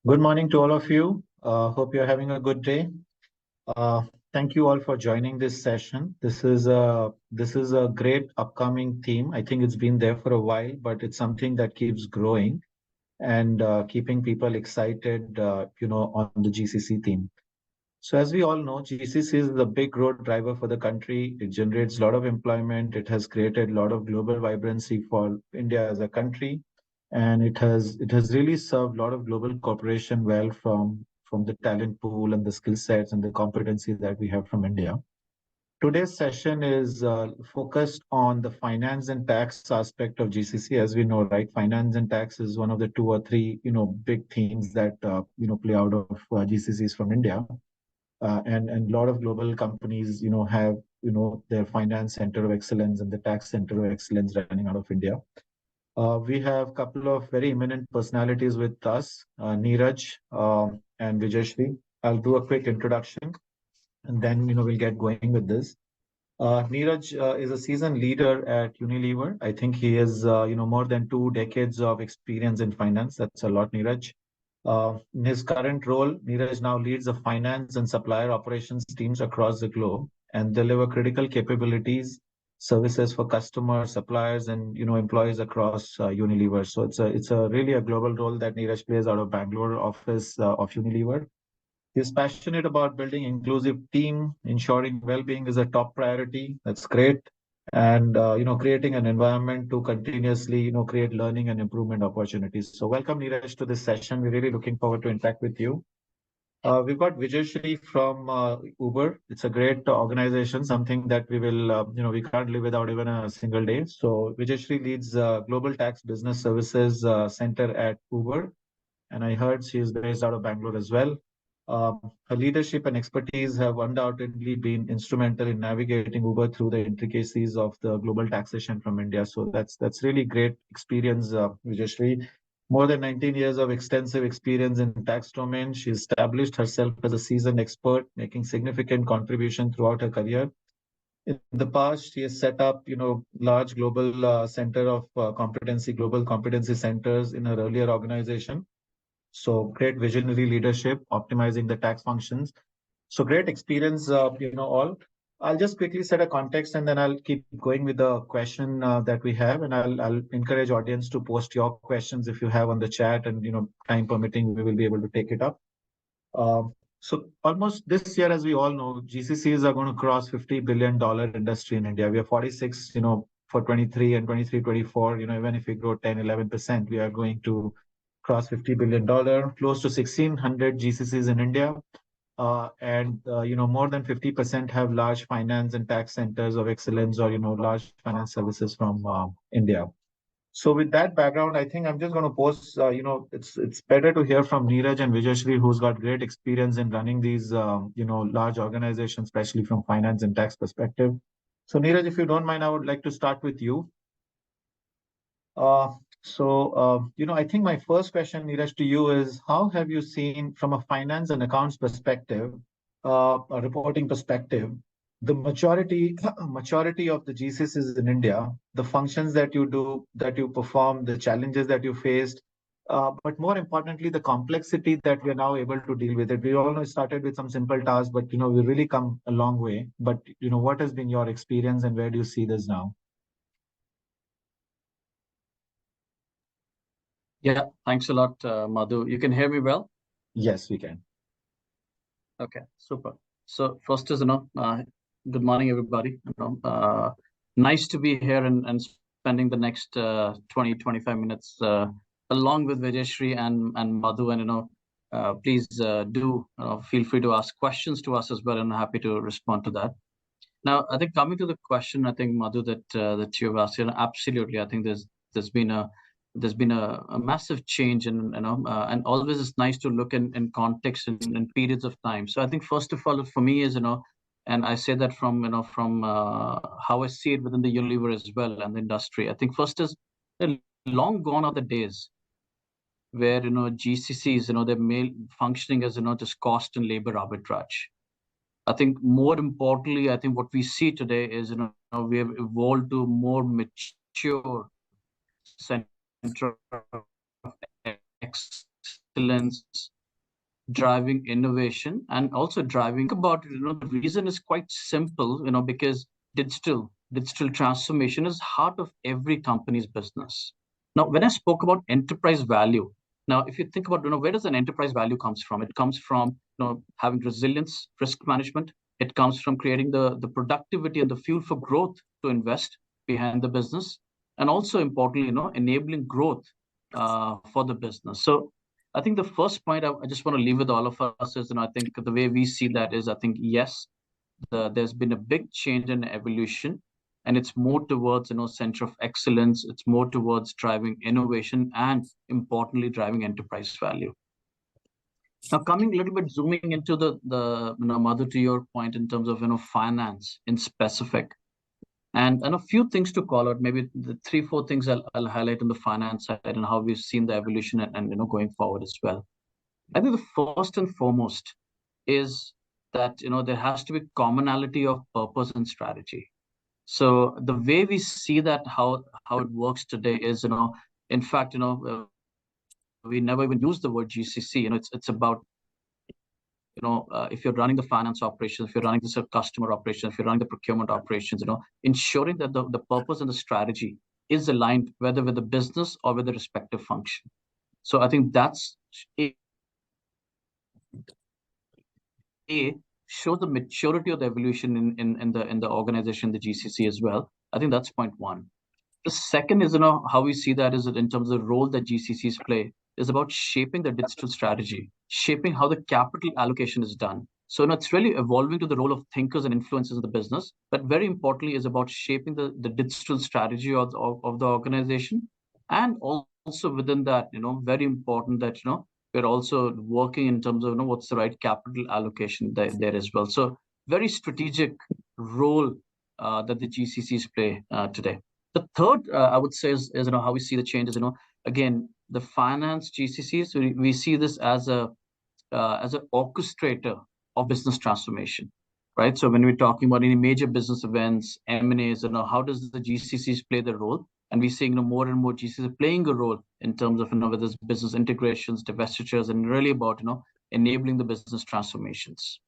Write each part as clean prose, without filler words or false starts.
Good morning to all of you. Hope you're having a good day. Uh, Thank you all for joining this session. This is a great upcoming theme. I think it's been there for a while, but it's something that keeps growing and keeping people excited, on the GCC theme. So as we all know, GCC is the big growth driver for the country. It generates a lot of employment. It has created a lot of global vibrancy for India as a country, and it has really served a lot of global cooperation well from the talent pool and the skill sets and the competency that we have from India. Today's session is focused on the finance and tax aspect of GCC. As we know, right, finance and tax is one of the two or three big themes that play out of GCCs from India, and a lot of global companies, have, their finance center of excellence and the tax center of excellence running out of India. We have a couple of very eminent personalities with us, Neeraj and Vijayashree. I'll do a quick introduction and then, we'll get going with this. Neeraj is a seasoned leader at Unilever. I think he has, more than 2 decades of experience in finance. That's a lot, Neeraj. In his current role, Neeraj now leads the finance and supplier operations teams across the globe and deliver critical capabilities, services for customers, suppliers, and employees across Unilever. So it's a really a global role that Neeraj plays out of Bangalore office of Unilever. He's passionate about building inclusive team, ensuring well-being is a top priority. That's great. And creating an environment to continuously, create learning and improvement opportunities. So welcome, Neeraj, to this session. We're really looking forward to interact with you. We've got Vijayashree from Uber. It's a great organization, something that we can't live without even a single day. So Vijayashree leads Global Tax Business Services Center at Uber, and I heard she is based out of Bangalore as well. Her leadership and expertise have undoubtedly been instrumental in navigating Uber through the intricacies of the global taxation from India. So that's really great experience, Vijayashree. More than 19 years of extensive experience in tax domain. She established herself as a seasoned expert, making significant contribution throughout her career. In the past, she has set up, large global center of global competency centers in her earlier organization. So great visionary leadership, optimizing the tax functions. So great experience, all. I'll just quickly set a context and then I'll keep going with the question that we have, and I'll encourage audience to post your questions if you have on the chat, and time permitting, we will be able to take it up. So almost this year, as we all know, GCCs are going to cross $50 billion industry in India. We are 46, for 23 and 23, 24, even if we grow 10, 11%, we are going to cross $50 billion, close to 1,600 GCCs in India. And more than 50% have large finance and tax centers of excellence, or large finance services from India. So with that background, I think I'm just going to pose. It's better to hear from Neeraj and Vijayashree, who's got great experience in running these large organizations, especially from finance and tax perspective. So Neeraj, if you don't mind, I would like to start with you. I think my first question, Neeraj, to you is, how have you seen from a finance and accounts perspective, a reporting perspective, the maturity of the GCCs in India, the functions that you do, that you perform, the challenges that you faced, but more importantly, the complexity that we are now able to deal with it. We all know it started with some simple tasks, but we really come a long way. But what has been your experience, and where do you see this now? Yeah, thanks a lot, Madhu. You can hear me well? Yes, we can. Okay, super. So first is, good morning, everybody. Nice to be here and spending the next 20, 25 minutes along with Vijayashree and Madhu. And, please do feel free to ask questions to us as well, and I'm happy to respond to that. Now, I think coming to the question, I think, Madhu, that you've asked, absolutely. I think there's been a massive change, and and always it's nice to look in context and periods of time. So I think first of all, for me is, and I say that from how I see it within the Unilever as well and the industry. I think first is, long gone are the days where GCCs, they're functioning as just cost and labor arbitrage. I think more importantly, I think what we see today is we have evolved to more mature center of excellence driving innovation, and also driving about it. The reason is quite simple, because digital transformation is heart of every company's business. Now, when I spoke about enterprise value, now if you think about, where does an enterprise value comes from? It comes from, having resilience, risk management. It comes from creating the productivity and the fuel for growth to invest behind the business, and also importantly, enabling growth for the business. So I think the first point I just want to leave with all of us is, I think the way we see that is, I think, yes, there's been a big change in evolution, and it's more towards, center of excellence. It's more towards driving innovation and importantly, driving enterprise value. Now, coming a little bit, zooming into the Madhu, to your point in terms of, finance in specific. And a few things to call out, maybe the 3-4 things I'll highlight on the finance side and how we've seen the evolution and going forward as well. I think the first and foremost is that there has to be commonality of purpose and strategy. So the way we see that how it works today is, in fact, we never even use the word GCC. It's about, if you're running the finance operations, if you're running the customer operations, if you're running the procurement operations, ensuring that the purpose and the strategy is aligned, whether with the business or with the respective function. So I think that's shows the maturity of the evolution in the organization, the GCC as well. I think that's point one. The second is, how we see that is in terms of the role that GCCs play is about shaping the digital strategy, shaping how the capital allocation is done. So it's really evolving to the role of thinkers and influencers of the business, but very importantly is about shaping the digital strategy of the organization. And also within that, very important that, we're also working in terms of, what's the right capital allocation there as well. So very strategic role that the GCCs play today. The third, I would say, is how we see the changes. Again, the finance GCCs, we see this as an orchestrator of business transformation, right? So when we're talking about any major business events, M&As, how does the GCCs play their role? And we're seeing more and more GCCs playing a role in terms of whether it's business integrations, divestitures, and really about enabling the business transformations.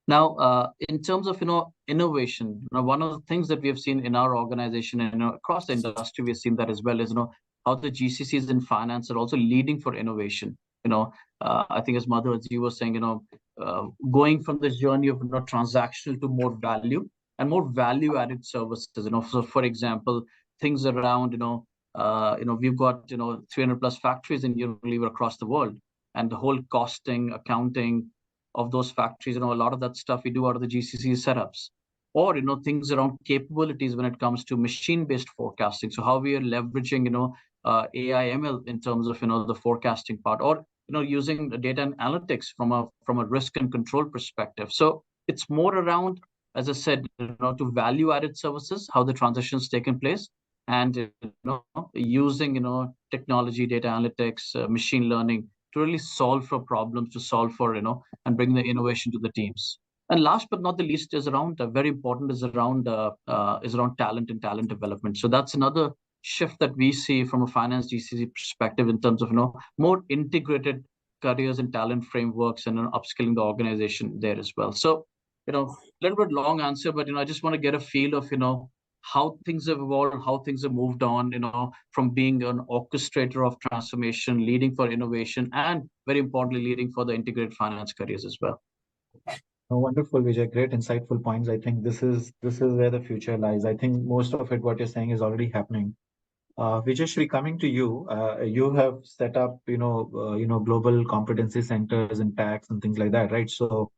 Now, in terms of innovation, one of the things that we have seen in our organization and across the industry, we've seen that as well is how the GCCs in finance are also leading for innovation. I think as Madhu, as you were saying, going from this journey of transactional to more value and more value-added services. So for example, things around we've got 300 plus factories in Unilever across the world, and the whole costing, accounting of those factories, a lot of that stuff we do out of the GCC setups, or things around capabilities when it comes to machine-based forecasting. So how we are leveraging AI ML in terms of the forecasting part, or using the data and analytics from a risk and control perspective. So it's more around, as I said, to value-added services, how the transition's taken place, and using technology, data analytics, machine learning to really solve for problems, to solve for and bring the innovation to the teams. And last but not the least is around very important is around talent and talent development. So that's another shift that we see from a finance GCC perspective in terms of more integrated careers and talent frameworks and upskilling the organization there as well. So a little bit long answer, but I just want to get a feel of how things have evolved, how things have moved on, from being an orchestrator of transformation, leading for innovation, and very importantly, leading for the integrated finance careers as well. Oh, wonderful, Vijay. Great, insightful points. I think this is where the future lies. I think most of it, what you're saying, is already happening. Vijayashree, coming to you, you have set up, global competency centers in tax and things like that, right? So,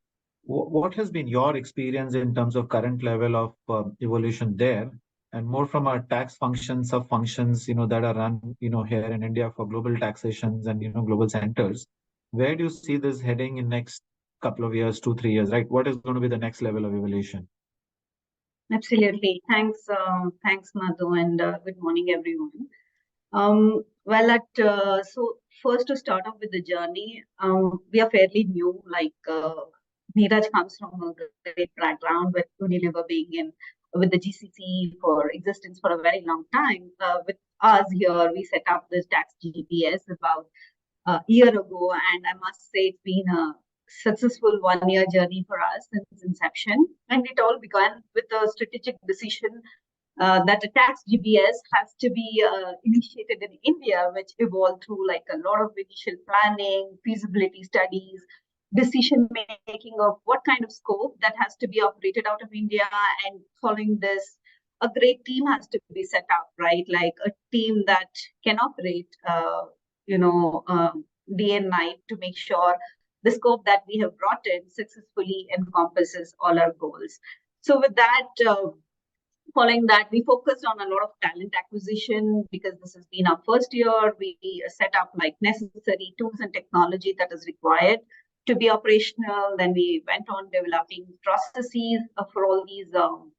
what has been your experience in terms of current level of evolution there, and more from our tax functions, sub functions, that are run, here in India for global taxations and global centers? Where do you see this heading in next couple of years, 2-3 years, right? What is going to be the next level of evolution? Absolutely. Thanks, Madhu, and good morning, everyone. So first to start off with the journey, we are fairly new. Like Neeraj comes from a great background with Unilever being with the GCC for existence for a very long time. With us here, we set up this tax GPS about a year ago, and I must say it's been a successful 1-year journey for us since inception. And it all began with a strategic decision that a tax GBS has to be initiated in India, which evolved through like a lot of initial planning, feasibility studies, decision making of what kind of scope that has to be operated out of India. And following this, a great team has to be set up, right? Like a team that can operate, day and night to make sure the scope that we have brought in successfully encompasses all our goals. So with that, following that, we focused on a lot of talent acquisition because this has been our first year. We set up like necessary tools and technology that is required to be operational. Then we went on developing processes for all these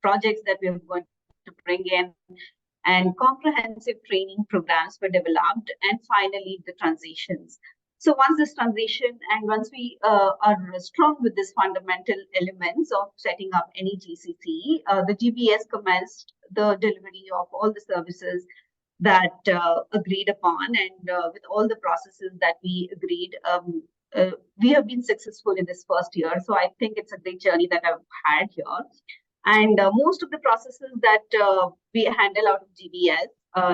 projects that we are going to bring in, and comprehensive training programs were developed, and finally the transitions. So once this transition and once we are strong with these fundamental elements of setting up any GCC, the GBS commenced the delivery of all the services that agreed upon, and with all the processes that we agreed, we have been successful in this first year. So I think it's a great journey that I've had here. And most of the processes that we handle out of GBS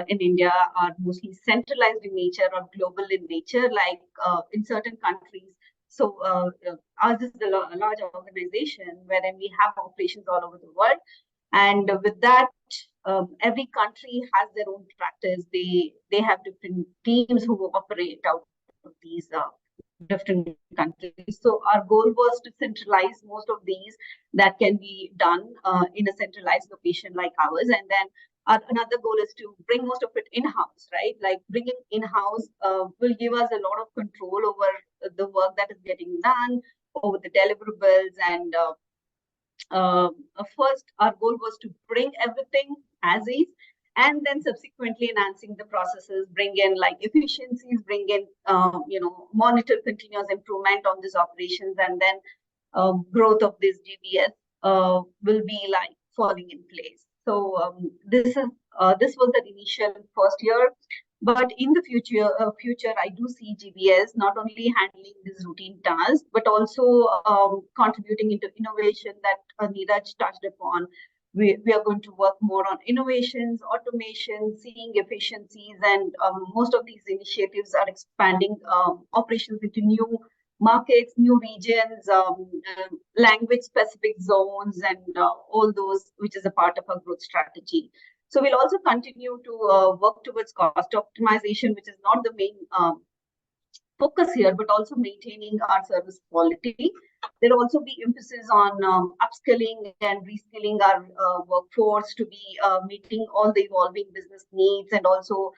in India are mostly centralized in nature or global in nature, like in certain countries. So ours is a large organization wherein we have operations all over the world. And with that, every country has their own practice. They have different teams who operate out of these different countries. So our goal was to centralize most of these that can be done in a centralized location like ours. And then another goal is to bring most of it in-house, right? Like bringing in-house will give us a lot of control over the work that is getting done, over the deliverables. And first, our goal was to bring everything as is, and then subsequently enhancing the processes, bring in like efficiencies, bring in, monitor continuous improvement on these operations, and then growth of this GBS will be like falling in place. So this was the initial first year, but in the future, I do see GBS not only handling these routine tasks, but also contributing into innovation that Neeraj touched upon. We are going to work more on innovations, automation, seeing efficiencies, and most of these initiatives are expanding operations into new markets, new regions, language-specific zones, and all those, which is a part of our growth strategy. So we'll also continue to work towards cost optimization, which is not the main focus here, but also maintaining our service quality. There'll also be emphasis on upskilling and reskilling our workforce to be meeting all the evolving business needs. And also,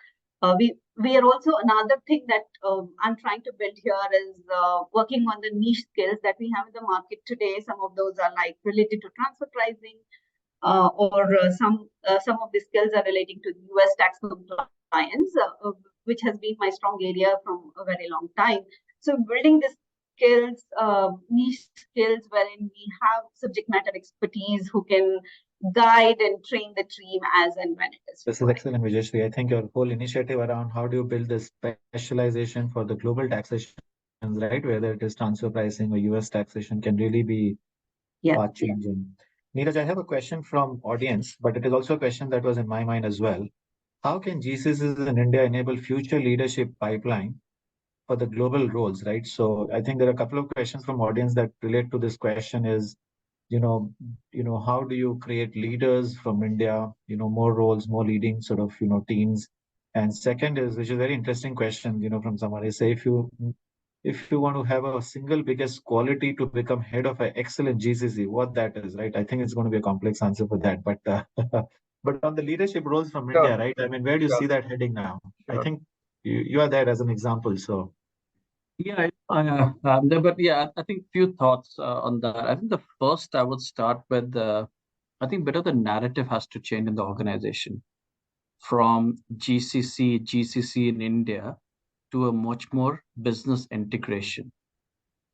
we are also, another thing that I'm trying to build here is working on the niche skills that we have in the market today. Some of those are like related to transfer pricing, or some of the skills are relating to US tax compliance, which has been my strong area from a very long time. So building this skills, niche skills, wherein we have subject matter expertise who can guide and train the team as and when it is. This is excellent, Vijayashree. I think your whole initiative around how do you build this specialization for the global taxation, right? Whether it is transfer pricing or US taxation can really be changing. Neeraj, I have a question from audience, but it is also a question that was in my mind as well. How can GCCs in India enable future leadership pipeline for the global roles, right? So I think there are a couple of questions from audience that relate to this question is, how do you create leaders from India, more roles, more leading sort of, teams? And second is, which is a very interesting question, from someone is say, if you want to have a single biggest quality to become head of an excellent GCC, what that is, right? I think it's going to be a complex answer for that, but but on the leadership roles from India, right? I mean, where do you see that heading now? I think you are there as an example, so. Yeah, but yeah, I think few thoughts on that. I think the first I would start with, I think better the narrative has to change in the organization from GCC in India to a much more business integration.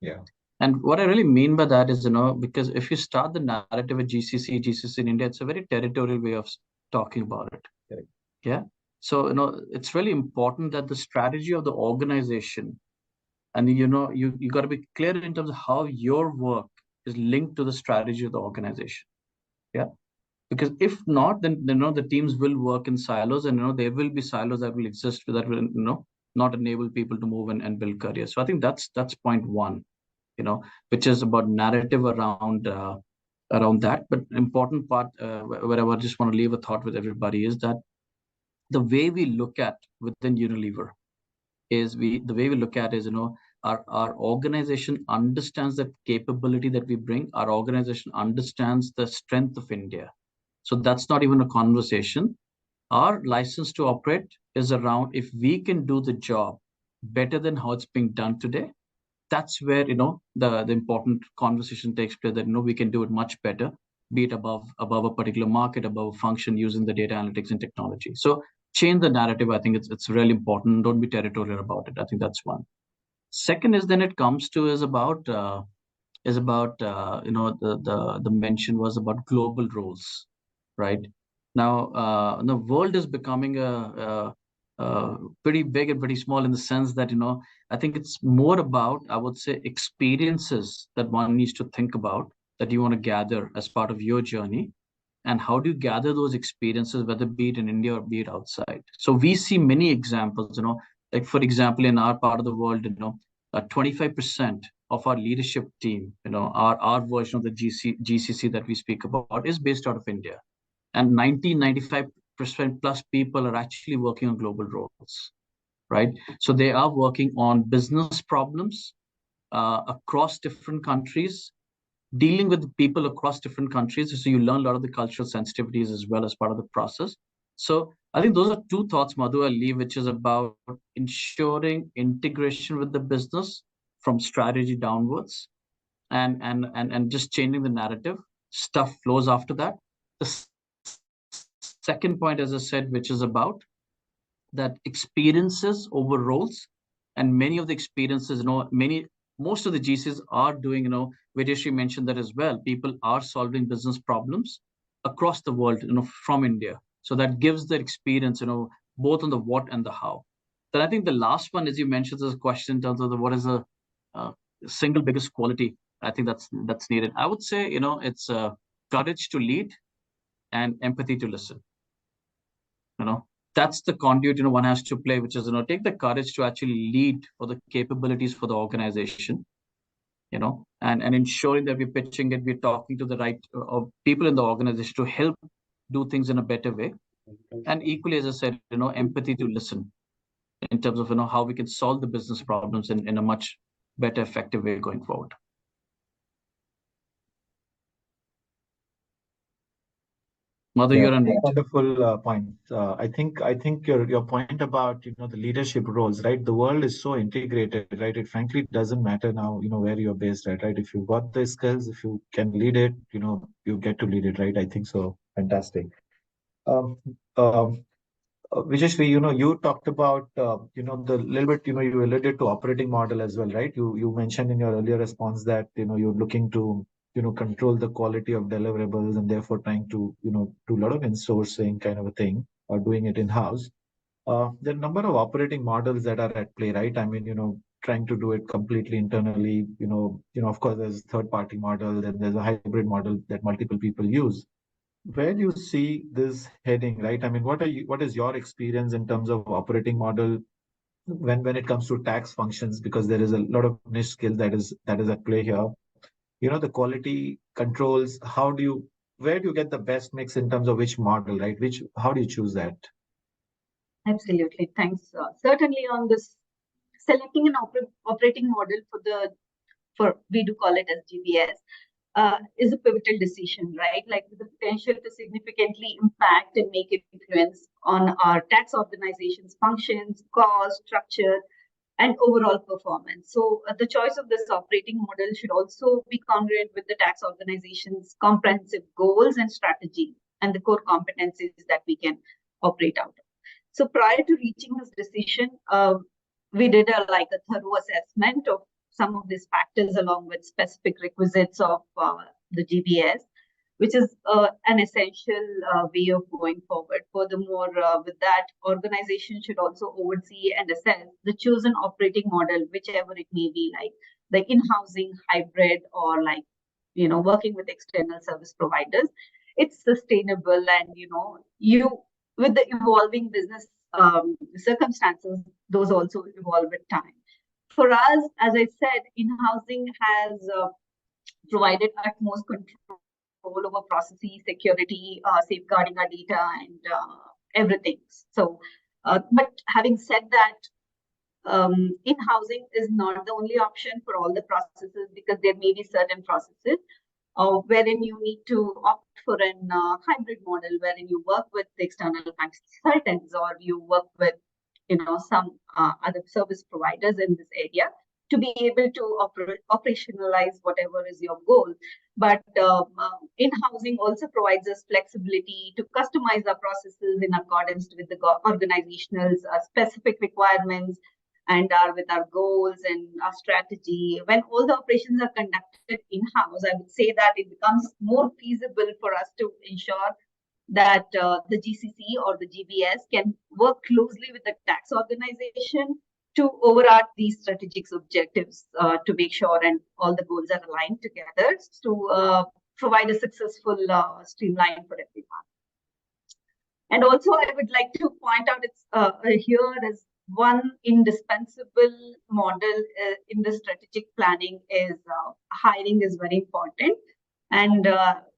Yeah. And what I really mean by that is, because if you start the narrative with GCC in India, it's a very territorial way of talking about it. Correct. Yeah. So, it's really important that the strategy of the organization And you got to be clear in terms of how your work is linked to the strategy of the organization. Yeah. Because if not, then the teams will work in silos, and there will be silos that will exist that will not enable people to move and build careers. So I think that's point one, which is about narrative around that. But important part where I just want to leave a thought with everybody is that the way we look at within Unilever is our organization understands the capability that we bring. Our organization understands the strength of India. So that's not even a conversation. Our license to operate is around if we can do the job better than how it's being done today. That's where the important conversation takes place, that we can do it much better, be it above a particular market, above a function, using the data analytics and technology. So change the narrative. I think it's really important. Don't be territorial about it. I think that's one. Second is then it comes to is about the mention was about global roles, right? Now the world is becoming a pretty big and pretty small, in the sense that I think it's more about, I would say, experiences that one needs to think about, that you want to gather as part of your journey, and how do you gather those experiences, whether be it in India or be it outside. So we see many examples, like for example, in our part of the world, 25% of our leadership team, our version of the GCC that we speak about is based out of India, and 95% plus people are actually working on global roles, right? So they are working on business problems across different countries, dealing with people across different countries. So you learn a lot of the cultural sensitivities as well as part of the process. So I think those are two thoughts, Madhu, I'll leave, which is about ensuring integration with the business from strategy downwards, and just changing the narrative. Stuff flows after that. The second point, as I said, which is about that experiences over roles, and many of the experiences, most of the GCs are doing, Vijayashree mentioned that as well. People are solving business problems across the world, from India. So that gives the experience, both on the what and the how. Then I think the last one, as you mentioned, is a question in terms of what is the single biggest quality. I think that's needed. I would say, it's courage to lead and empathy to listen. That's the conduit, one has to play, which is, take the courage to actually lead for the capabilities for the organization, and ensuring that we're pitching it, we're talking to the right people in the organization to help do things in a better way. And equally, as I said, empathy to listen in terms of, how we can solve the business problems in a much better, effective way going forward. Madhu, you're on mute. Wonderful point. I think your point about the leadership roles, right? The world is so integrated, right? It frankly doesn't matter now, where you're based at, right? If you've got the skills, if you can lead it, you get to lead it, right? I think so. Fantastic. Vijayashree, you talked about the little bit, you alluded to operating model as well, right? You mentioned in your earlier response that you're looking to control the quality of deliverables, and therefore trying to do a lot of insourcing kind of a thing, or doing it in house. There are a number of operating models that are at play, right? I mean, trying to do it completely internally. Of course, there's third party model, then there's a hybrid model that multiple people use. Where do you see this heading, right? I mean, what is your experience in terms of operating model when it comes to tax functions? Because there is a lot of niche skill that is at play here. The quality controls, where do you get the best mix in terms of which model, right? How do you choose that? Absolutely. Thanks. Certainly on this, selecting an operating model we do call it as GBS, is a pivotal decision, right? Like, with the potential to significantly impact and make influence on our tax organization's functions, cost, structure, and overall performance. So the choice of this operating model should also be congruent with the tax organization's comprehensive goals and strategy, and the core competencies that we can operate out of. So prior to reaching this decision, we did a thorough assessment of some of these factors, along with specific requisites of the GBS. which is an essential way of going forward. Furthermore, with that, organization should also oversee and assess the chosen operating model, whichever it may be, like in-housing, hybrid, or like, working with external service providers. It's sustainable, and you with the evolving business circumstances, those also evolve with time. For us, as I said, in-housing has provided utmost control over processes, security, safeguarding our data, and everything. So, but having said that, in-housing is not the only option for all the processes, because there may be certain processes wherein you need to opt for an hybrid model, wherein you work with the external consultants, or you work with some other service providers in this area to be able to operationalize whatever is your goal. But in-housing also provides us flexibility to customize our processes in accordance with the organizational specific requirements, and with our goals and our strategy. When all the operations are conducted in-house, I would say that it becomes more feasible for us to ensure that the GCC or the GBS can work closely with the tax organization to overarch these strategic objectives, to make sure and all the goals are aligned together to provide a successful streamline for everyone. And also, I would like to point out here is one indispensable model in the strategic planning is hiring is very important. And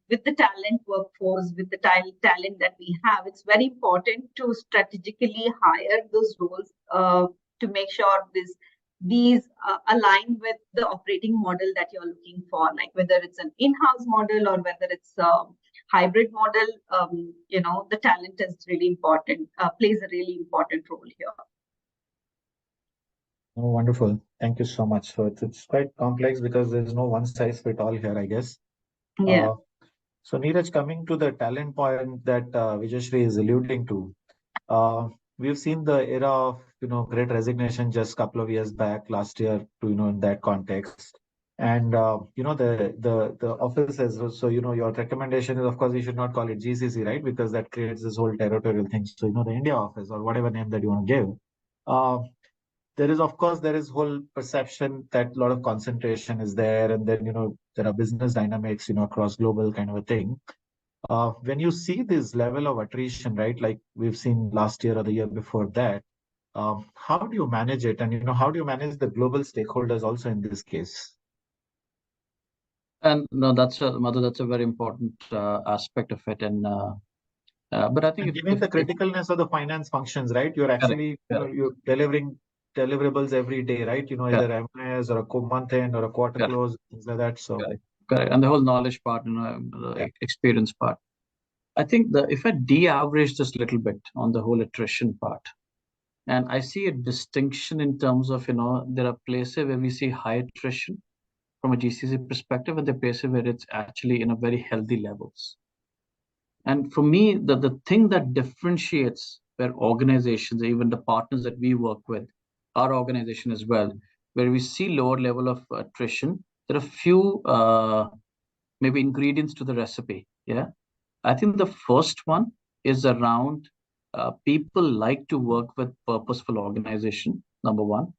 with the talent workforce, with the talent that we have, it's very important to strategically hire those roles to make sure these align with the operating model that you're looking for, like whether it's an in-house model or whether it's a hybrid model. The talent is really important, plays a really important role here. Oh, wonderful. Thank you so much. So it's quite complex because there's no one size fit all here, I guess. Yeah. So Neeraj, coming to the talent point that Vijayashree is alluding to, we've seen the era of great resignation just a couple of years back, last year, to in that context. And the offices. So your recommendation is, of course, we should not call it GCC, right? Because that creates this whole territorial thing. So the India office, or whatever name that you want to give. There is whole perception that a lot of concentration is there, and then there are business dynamics across global kind of a thing. When you see this level of attrition, right, like we've seen last year or the year before that, how do you manage it, and how do you manage the global stakeholders also in this case? And no, Madhu, that's a very important aspect of it. And but I think given the criticalness of the finance functions, right, you're actually you're delivering deliverables every day, right? Either MIS or a month end or a quarter close, things like that. So correct. And the whole knowledge part, the experience part. I think if I de-average this little bit on the whole attrition part, and I see a distinction in terms of, there are places where we see high attrition from a GCC perspective, and the places where it's actually in a very healthy levels. And for me, the thing that differentiates where organizations, even the partners that we work with, our organization as well, where we see lower level of attrition, there are few maybe ingredients to the recipe. Yeah, I think the first one is around people like to work with purposeful organization. Number one.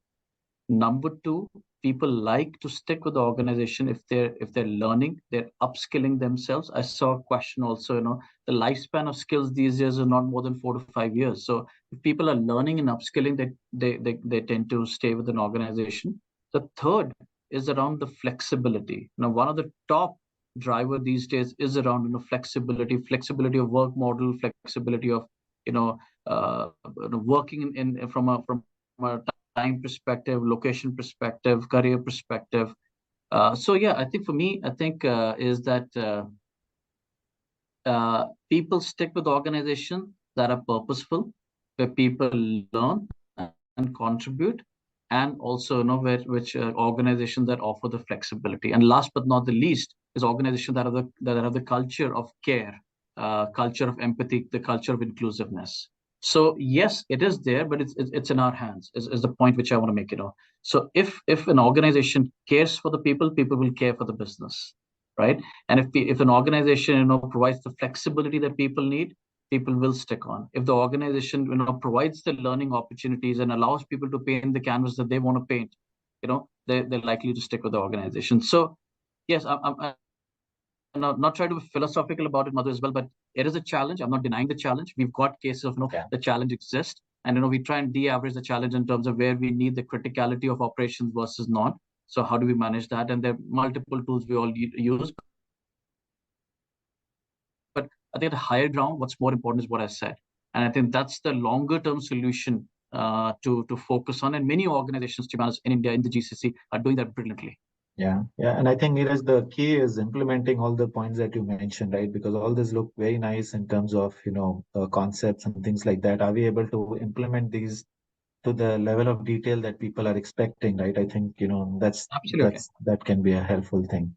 Number two, people like to stick with the organization if they're learning, they're upskilling themselves. I saw a question also, the lifespan of skills these days is not more than 4 to 5 years. So if people are learning and upskilling, they tend to stay with an organization. The third is around the flexibility. Now, one of the top driver these days is around flexibility of work model, flexibility of working from a time perspective, location perspective, career perspective. So yeah, I think for me, is that people stick with organizations that are purposeful, where people learn and contribute, and also which organizations that offer the flexibility. And last but not the least is organizations that have the culture of care, culture of empathy, the culture of inclusiveness. So yes, it is there, but it's in our hands. Is the point which I want to make. So if an organization cares for the people, people will care for the business. right? And if an organization provides the flexibility that people need, people will stick on. If the organization provides the learning opportunities and allows people to paint the canvas that they want to paint, they're likely to stick with the organization. So yes, I'm not trying to be philosophical about it, Madhu, as well, but it is a challenge. I'm not denying the challenge. We've got cases of the challenge exists, and we try and de-average the challenge in terms of where we need the criticality of operations versus not. So how do we manage that? And there are multiple tools we all use. But I think at a higher ground, what's more important is what I said, and I think that's the longer-term solution to focus on. And many organizations, to be honest, in India, in the GCC, are doing that brilliantly. Yeah. And I think, Neeraj, the key is implementing all the points that you mentioned, right? Because all this look very nice in terms of, concepts and things like that. Are we able to implement these to the level of detail that people are expecting, right? I think, that can be a helpful thing.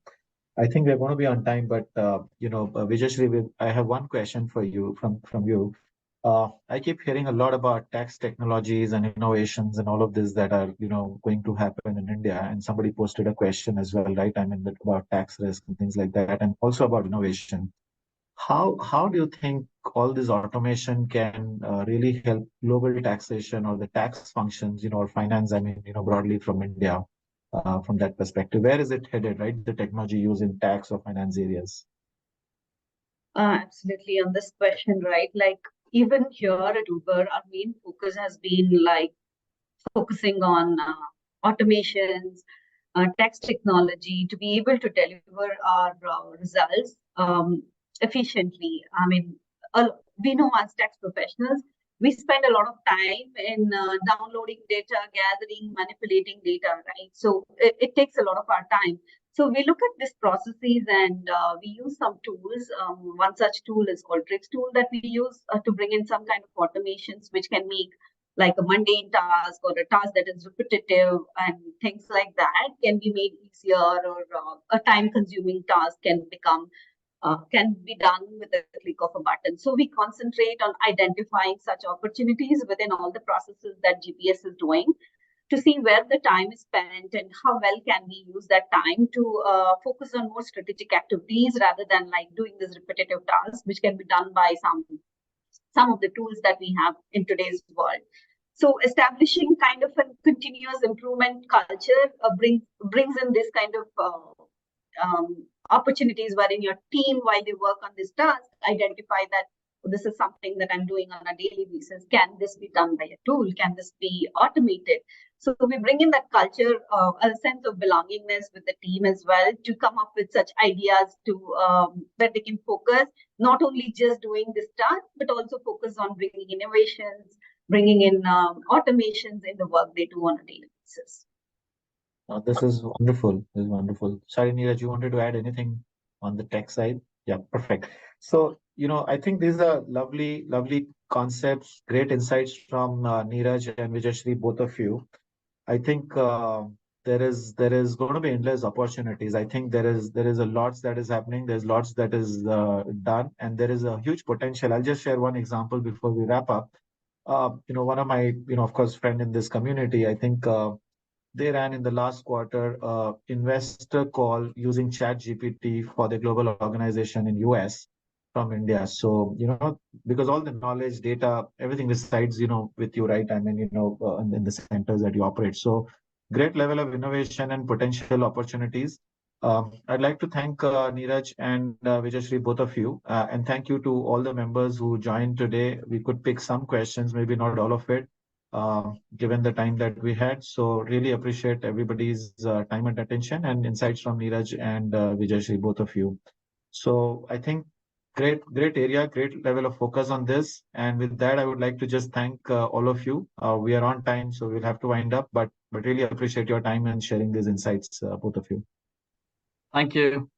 I think we're going to be on time, but, Vijayashree, I have one question for you from you. I keep hearing a lot about tax technologies and innovations and all of this that are, going to happen in India. And somebody posted a question as well, right? I mean, about tax risk and things like that, and also about innovation. How do you think all this automation can really help global taxation or the tax functions, or finance? I mean, broadly from India, from that perspective, where is it headed, right? The technology used in tax or finance areas. Absolutely. On this question, right? Like even here at Uber, our main focus has been like focusing on automations, tax technology to be able to deliver our results efficiently. I mean, we know as tax professionals, we spend a lot of time in downloading data, gathering, manipulating data, right? So it takes a lot of our time. So we look at these processes and we use some tools. One such tool is called Tricks tool that we use to bring in some kind of automations which can make like a mundane task or a task that is repetitive and things like that can be made easier, or a time-consuming task can be done with a click of a button. So we concentrate on identifying such opportunities within all the processes that GPS is doing to see where the time is spent and how well can we use that time to focus on more strategic activities rather than like doing this repetitive task, which can be done by some of the tools that we have in today's world. So establishing kind of a continuous improvement culture brings in this kind of opportunities wherein your team, while they work on this task, identify that this is something that I'm doing on a daily basis. Can this be done by a tool? Can this be automated? So we bring in that culture, a sense of belongingness with the team as well, to come up with such ideas to that they can focus not only just doing this task, but also focus on bringing innovations, bringing in automations in the work they do on a daily basis. This is wonderful. This is wonderful. Sorry, Neeraj, you wanted to add anything on the tech side? Yeah, perfect. So, I think these are lovely, lovely concepts, great insights from Neeraj and Vijayashree, both of you. I think there is going to be endless opportunities. I think there is a lot that is happening. There's lots that is done, and there is a huge potential. I'll just share one example before we wrap up. One of my, of course, friend in this community, I think they ran in the last quarter investor call using ChatGPT for the global organization in US from India. So, because all the knowledge, data, everything resides, with you, right? I mean, in the centers that you operate. So great level of innovation and potential opportunities. I'd like to thank Neeraj and Vijayashree, both of you. And thank you to all the members who joined today. We could pick some questions, maybe not all of it, given the time that we had. So really appreciate everybody's time and attention and insights from Neeraj and Vijayashree, both of you. So I think great area, great level of focus on this. And with that, I would like to just thank all of you. We are on time, so we'll have to wind up, but really appreciate your time and sharing these insights, both of you. Thank you.